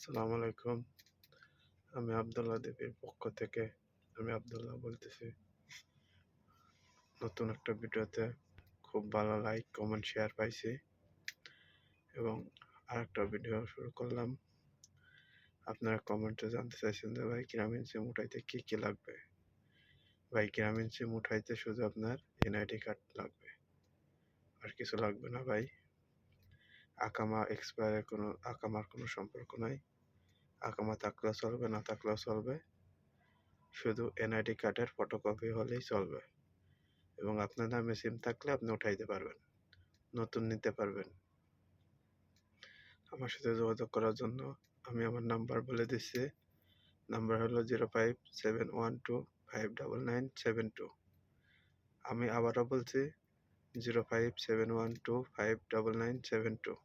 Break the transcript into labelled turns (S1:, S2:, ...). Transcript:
S1: আসসালামু আলাইকুম। আমি আব্দুল্লাহ দেবীর পক্ষ থেকে আমি আব্দুল্লাহ বলতেছি। নতুন একটা ভিডিওতে খুব ভালো লাইক, কমেন্ট, শেয়ার পাইছি এবং আরেকটা ভিডিও শুরু করলাম। আপনারা কমেন্টে জানতে চাইছেন যে ভাই গ্রামীণ সিম উঠাইতে কি লাগবে? ভাই গ্রামীণ সিম উঠাইতে শুধু আপনার এনআইডি কার্ড লাগবে, আর কিছু লাগবে না ভাই। আকামার কোনো সম্পর্ক নাই। আকামা থাকলেও চলবে, না থাকলেও চলবে, শুধু এনআইডি কার্ডের ফটোকপি হলেই চলবে এবং আপনার নামে সিম থাকলে আপনি উঠাইতে পারবেন, নতুন নিতে পারবেন। আমার সাথে যোগাযোগ করার জন্য আমি আমার নাম্বার বলে দিচ্ছি। নাম্বার হলো 0571259972। আমি আবারও বলছি 0571259972।